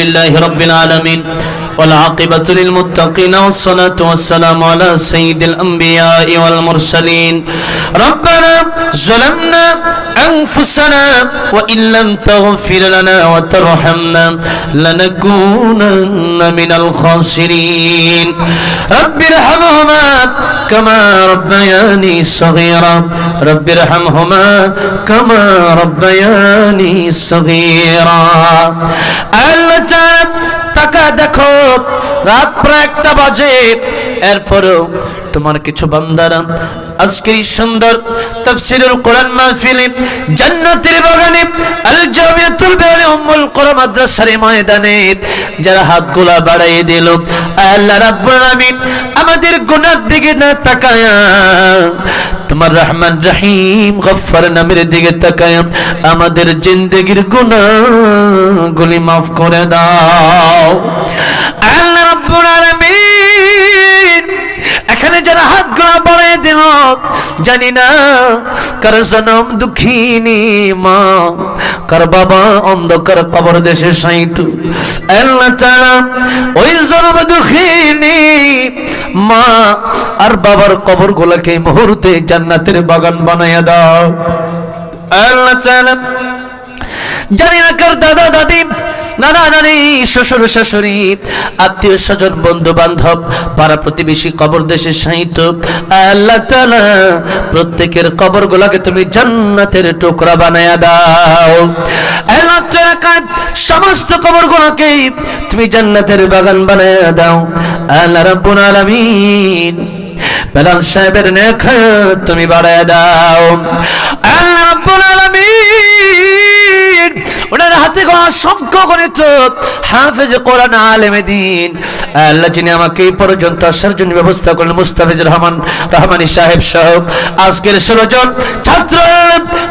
لله رب العالمين والعاقبة للمتقين والصلاة والسلام على سيد الأنبياء والمرسلين ربنا ظلمنا أنفسنا وإن لم تغفر لنا وترحمنا لنكونن من الخاسرين رب ارحمهما كما ربياني صغيرا رب ارحمهما كما ربياني صغيرا আল্লাহ তাআলা তাকা দেখো রাত প্রায় 1টা বাজে এরপরও তোমার কিছু বান্দারা আজকে এই সুন্দর তাফসীরুল কোরআন মাহফিলে জান্নাতের বাগানে আল জামিয়াতুল বায়ান উম্মুল কোরআন মাদ্রাসার ময়দানে যারা হাতগুলা বাড়াই দিল আল্লাহ রাব্বুল আলামিন আমাদের গুনার দিকে না তাকায়া তোমার রহমান রহিম গফফার নামের দিকে তাকায়া আমাদের জিন্দেগীর গুনাহগুলি maaf করে দাও আল্লাহ রাব্বুল আলামিন এখানে যারা হাতগুলা বাড়াই দিল জানি না কার জনম দুঃখিনী মা কার বাবা অন্ধকার কবর দেশে সাইতু আল্লাহ তাআলা ওই জনম দুঃখিনী মা আর বাবার কবরগুলোকে মুহূর্তে জান্নাতের বাগান বানায়া দাও আল্লাহ তাআলা জানি না কার দাদা দাদি নানা নানি শ্বশুর শাশুড়ি আত্মীয় স্বজন বন্ধু বান্ধব পাড়া প্রতিবেশী কবর দেশে শায়িত আল্লাহ তাআলা প্রত্যেকের কবরগুলোকে তুমি জান্নাতের টুকরা বানায়া দাও আল্লাহ তাআলা সমস্ত কবরগুলোকে তুমি জান্নাতের বাগান বানায়া দাও আল্লাহ রাব্বুল আলামিন বেলাল সাহেবের নেক হায়াত তুমি বাড়ায়া দাও আল্লাহ রাব্বুল আলামিন ওনার হাতে গোনা সংখ্যা গণিত হাফেজ কোরআন আলেমে দ্বীন আল্লাহ যিনি আমাকে এই পর্যন্ত আসার জন্য ব্যবস্থা করলেন মুস্তাফিজুর রহমানী সাহেব সহ আজকের 16 জন ছাত্র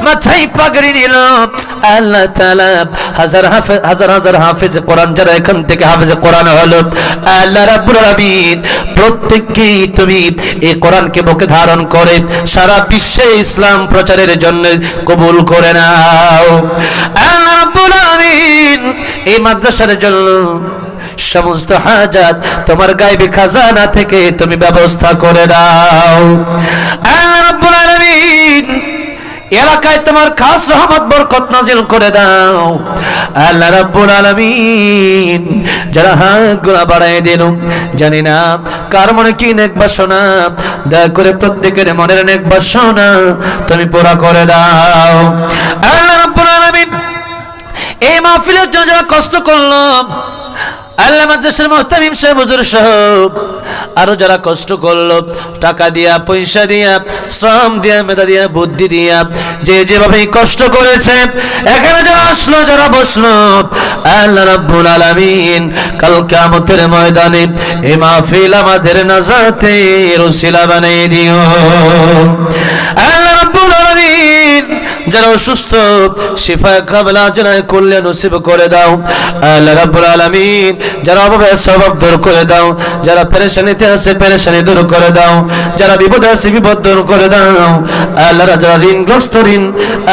মাথায় পাগড়ি নিল আল্লাহ তাআলা হাজার হাফেজ কোরআন যারা এখান থেকে হাফেজ কোরআন হলো আল্লাহ রাব্বুল আলামিন প্রত্যেককে তুমি এই কোরআনকে বুকে ধারণ করে সারা বিশ্বে ইসলাম প্রচারের জন্য কবুল করে নাও আল্লাহ রাব্বুল আলামিন এই মাদ্রাসার জন্য সমস্ত হাজাত তোমার গায়বী খাজানা থেকে তুমি ব্যবস্থা করে দাও আল্লাহ রাব্বুল আলামিন এলাকায় তোমার খাস রহমত বরকত নাজিল করে দাও আল্লাহ রাব্বুল আলামিন যারা হাতগুলা বাড়ায় দিল জানি না কার মনে কি নেক বাসনা দয়া করে প্রত্যেকের মনের নেক বাসনা তুমি পুরা করে দাও আল্লাহ রাব্বুল আলামিন এই মাহফিলের জন্য যারা কষ্ট করলো আল্লাহ মাদ্রাসার মুহতামিম সাহেব হুজুর সাহেব আরো যারা কষ্ট করলো টাকা দিয়া পয়সা দিয়া শ্রম দিয়া মেধা দিয়া বুদ্ধি দিয়া যে যেভাবে কষ্ট করেছে এখানে যারা আসলো যারা বসলো আল্লাহ রাব্বুল আলামিন কাল কিয়ামতের ময়দানে এই মাহফিল আমাদের নাজাতের ওসিলা বানিয়ে দিও আল্লাহ রাব্বুল আলামিন যারা অসুস্থ শিফা কামলা জানায় কল্যাণ নসিব করে দাও আল্লাহ রাব্বুল আলামিন যারা অভাবে সওয়াব দূর করে দাও যারা পেরেশানিতে আছে পেরেশানি দূর করে দাও যারা বিপদে আছে বিপদ দূর করে দাও আল্লাহ যারা ঋণগ্রস্ত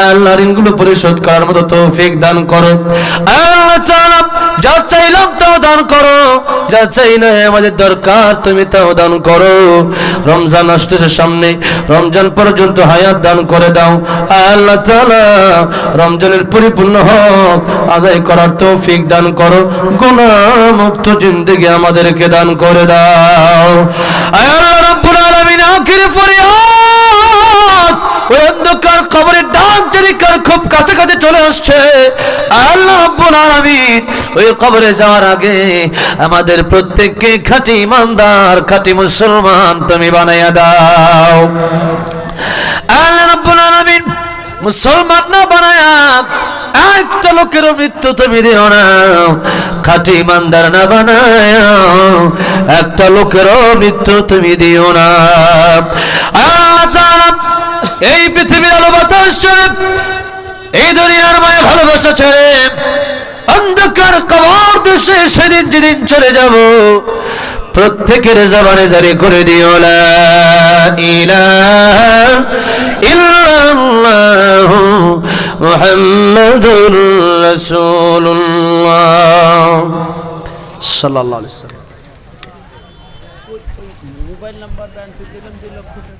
আল্লাহ ঋণগুলো পরিশোধ করার মতো তৌফিক দান করো আল্লাহ তাআলা যা চাইলাম তাও দান করো যা চাই না আমাদের দরকার তুমি তাও দান করো রমজান আসতেছে সামনে রমজান পর্যন্ত হায়াত দান করে দাও আল্লাহ তাআলা রমজানের পরিপূর্ণ হক আদায় করার তৌফিক দান করো গুনাহ মুক্ত জিন্দেগি আমাদেরকে দান করে দাও আল্লাহ রাব্বুল আলামিন আখির ফরিয়াদ ওই অন্ধকার কবরের ডাক জারিকার খুব কাছাকাছি চলে আসছে আল্লাহ রাব্বুল আলামিন ওই কবরে যাওয়ার আগে আমাদের প্রত্যেককে খাঁটি ইমানদার খাঁটি মুসলমান তুমি বানাইয়া দাও আল্লাহ রাব্বুল আলামিন মুসলমান না বানায়া একটা লোকের মৃত্যু তুমি দিও না খাঁটি ইমানদার না বানায়া একটা লোকের মৃত্যু তুমি দিও না আল্লাহ তাআলা এই পৃথিবীর আলো বাতাস ছেড়ে এই দুনিয়ার মায়া ভালোবাসা ছেড়ে অন্ধকার কবর দেশে সেদিন যেদিন চলে যাব প্রত্যেকের জবানে জারি করে দিও লা ইলাহা ইল্লাল্লাহু মুহাম্মাদুর রাসূলুল্লাহ। সাল্লাল্লাহু আলাইহি ওয়াসাল্লাম। মোবাইল নাম্বারটা আনতে দিলাম 2 লক্ষ টাকা।